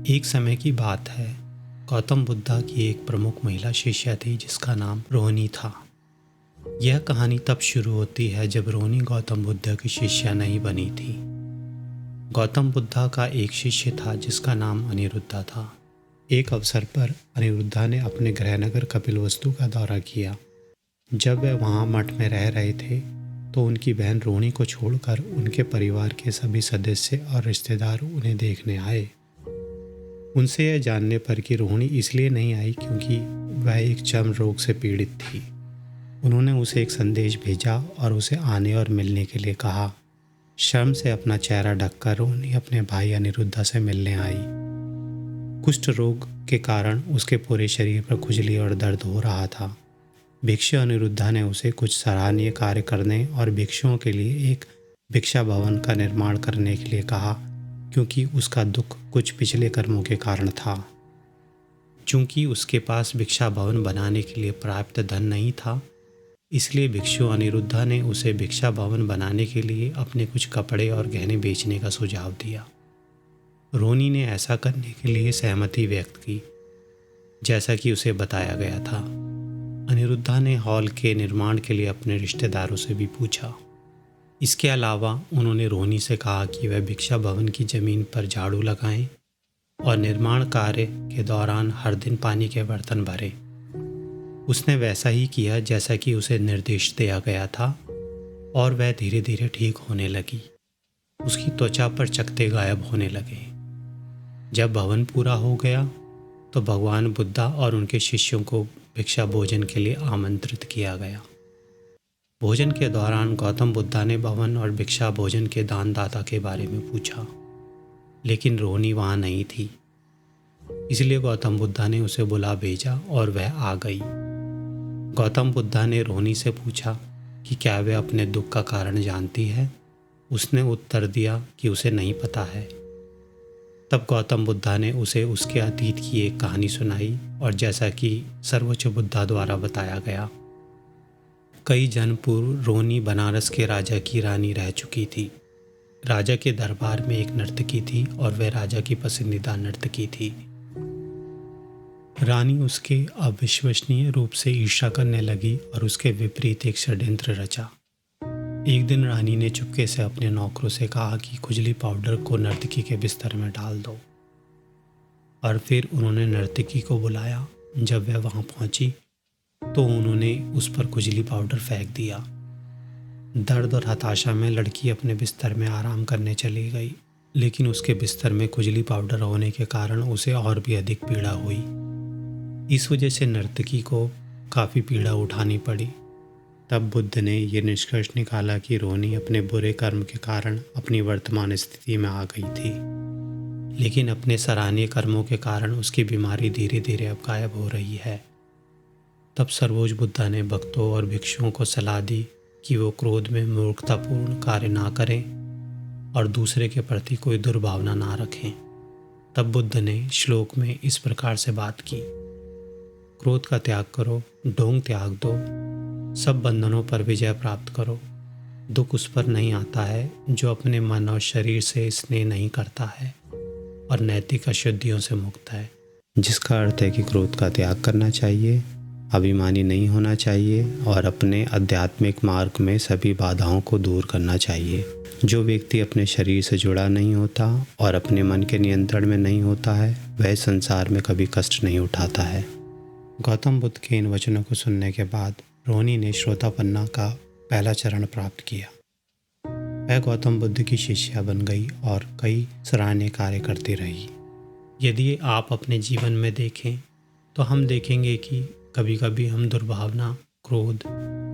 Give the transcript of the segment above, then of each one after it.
एक समय की बात है। गौतम बुद्धा की एक प्रमुख महिला शिष्या थी जिसका नाम रोहिणी था। यह कहानी तब शुरू होती है जब रोहिणी गौतम बुद्ध की शिष्या नहीं बनी थी। गौतम बुद्धा का एक शिष्य था जिसका नाम अनिरुद्धा था। एक अवसर पर अनिरुद्धा ने अपने गृहनगर कपिलवस्तु का दौरा किया। जब वह वहाँ मठ में रह रहे थे तो उनकी बहन रोहिणी को छोड़कर उनके परिवार के सभी सदस्य और रिश्तेदार उन्हें देखने आए। उनसे यह जानने पर कि रोहिणी इसलिए नहीं आई क्योंकि वह एक चर्म रोग से पीड़ित थी, उन्होंने उसे एक संदेश भेजा और उसे आने और मिलने के लिए कहा। शर्म से अपना चेहरा ढककर रोहिणी अपने भाई अनिरुद्धा से मिलने आई। कुष्ठ रोग के कारण उसके पूरे शरीर पर खुजली और दर्द हो रहा था। भिक्षु अनिरुद्धा ने उसे कुछ सराहनीय कार्य करने और भिक्षुओं के लिए एक भिक्षा भवन का निर्माण करने के लिए कहा, क्योंकि उसका दुख कुछ पिछले कर्मों के कारण था। चूंकि उसके पास भिक्षा भवन बनाने के लिए पर्याप्त धन नहीं था, इसलिए भिक्षु अनिरुद्धा ने उसे भिक्षा भवन बनाने के लिए अपने कुछ कपड़े और गहने बेचने का सुझाव दिया। रोहिणी ने ऐसा करने के लिए सहमति व्यक्त की, जैसा कि उसे बताया गया था। अनिरुद्धा ने हॉल के निर्माण के लिए अपने रिश्तेदारों से भी पूछा। इसके अलावा उन्होंने रोहिणी से कहा कि वह भिक्षा भवन की जमीन पर झाड़ू लगाएं और निर्माण कार्य के दौरान हर दिन पानी के बर्तन भरें। उसने वैसा ही किया जैसा कि उसे निर्देश दिया गया था और वह धीरे धीरे ठीक होने लगी। उसकी त्वचा पर चकत्ते गायब होने लगे। जब भवन पूरा हो गया तो भगवान बुद्धा और उनके शिष्यों को भिक्षा भोजन के लिए आमंत्रित किया गया। भोजन के दौरान गौतम बुद्धा ने भवन और भिक्षा भोजन के दानदाता के बारे में पूछा, लेकिन रोहिणी वहाँ नहीं थी। इसलिए गौतम बुद्धा ने उसे बुला भेजा और वह आ गई। गौतम बुद्धा ने रोहिणी से पूछा कि क्या वह अपने दुख का कारण जानती है। उसने उत्तर दिया कि उसे नहीं पता है। तब गौतम बुद्धा ने उसे उसके अतीत की एक कहानी सुनाई और जैसा कि सर्वोच्च बुद्धा द्वारा बताया गया, कई जन्म पूर्व रोहिणी बनारस के राजा की रानी रह चुकी थी। राजा के दरबार में एक नर्तकी थी और वह राजा की पसंदीदा नर्तकी थी। रानी उसके अविश्वसनीय रूप से ईर्ष्या करने लगी और उसके विपरीत एक षड्यंत्र रचा। एक दिन रानी ने चुपके से अपने नौकरों से कहा कि खुजली पाउडर को नर्तकी के बिस्तर में डाल दो, और फिर उन्होंने नर्तकी को बुलाया। जब वह वहां पहुंची तो उन्होंने उस पर खुजली पाउडर फेंक दिया। दर्द और हताशा में लड़की अपने बिस्तर में आराम करने चली गई, लेकिन उसके बिस्तर में खुजली पाउडर होने के कारण उसे और भी अधिक पीड़ा हुई। इस वजह से नर्तकी को काफ़ी पीड़ा उठानी पड़ी। तब बुद्ध ने यह निष्कर्ष निकाला कि रोहिणी अपने बुरे कर्म के कारण अपनी वर्तमान स्थिति में आ गई थी, लेकिन अपने सराहनीय कर्मों के कारण उसकी बीमारी धीरे धीरे अब गायब हो रही है। तब सर्वोच्च बुद्धा ने भक्तों और भिक्षुओं को सलाह दी कि वो क्रोध में मूर्खतापूर्ण कार्य ना करें और दूसरे के प्रति कोई दुर्भावना ना रखें। तब बुद्ध ने श्लोक में इस प्रकार से बात की, क्रोध का त्याग करो, ढोंग त्याग दो, सब बंधनों पर विजय प्राप्त करो। दुख उस पर नहीं आता है जो अपने मन और शरीर से स्नेह नहीं करता है और नैतिक अशुद्धियों से मुक्त है। जिसका अर्थ है कि क्रोध का त्याग करना चाहिए, अभिमानी नहीं होना चाहिए और अपने आध्यात्मिक मार्ग में सभी बाधाओं को दूर करना चाहिए। जो व्यक्ति अपने शरीर से जुड़ा नहीं होता और अपने मन के नियंत्रण में नहीं होता है, वह संसार में कभी कष्ट नहीं उठाता है। गौतम बुद्ध के इन वचनों को सुनने के बाद रोहिणी ने श्रोतापन्ना का पहला चरण प्राप्त किया। वह गौतम बुद्ध की शिष्या बन गई और कई सराहनीय कार्य करती रही। यदि आप अपने जीवन में देखें तो हम देखेंगे कि कभी कभी हम दुर्भावना, क्रोध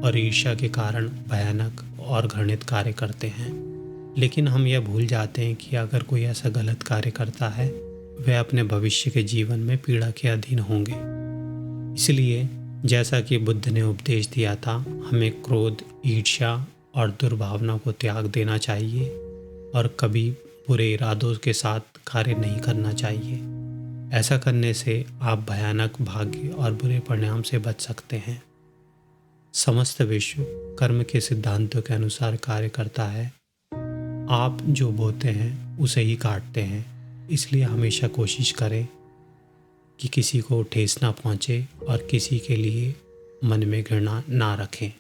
और ईर्ष्या के कारण भयानक और घृणित कार्य करते हैं, लेकिन हम यह भूल जाते हैं कि अगर कोई ऐसा गलत कार्य करता है, वह अपने भविष्य के जीवन में पीड़ा के अधीन होंगे। इसलिए जैसा कि बुद्ध ने उपदेश दिया था, हमें क्रोध, ईर्ष्या और दुर्भावना को त्याग देना चाहिए और कभी बुरे इरादों के साथ कार्य नहीं करना चाहिए। ऐसा करने से आप भयानक भाग्य और बुरे परिणाम से बच सकते हैं। समस्त विश्व कर्म के सिद्धांतों के अनुसार कार्य करता है। आप जो बोते हैं उसे ही काटते हैं, इसलिए हमेशा कोशिश करें कि किसी को ठेस ना पहुँचे और किसी के लिए मन में घृणा ना रखें।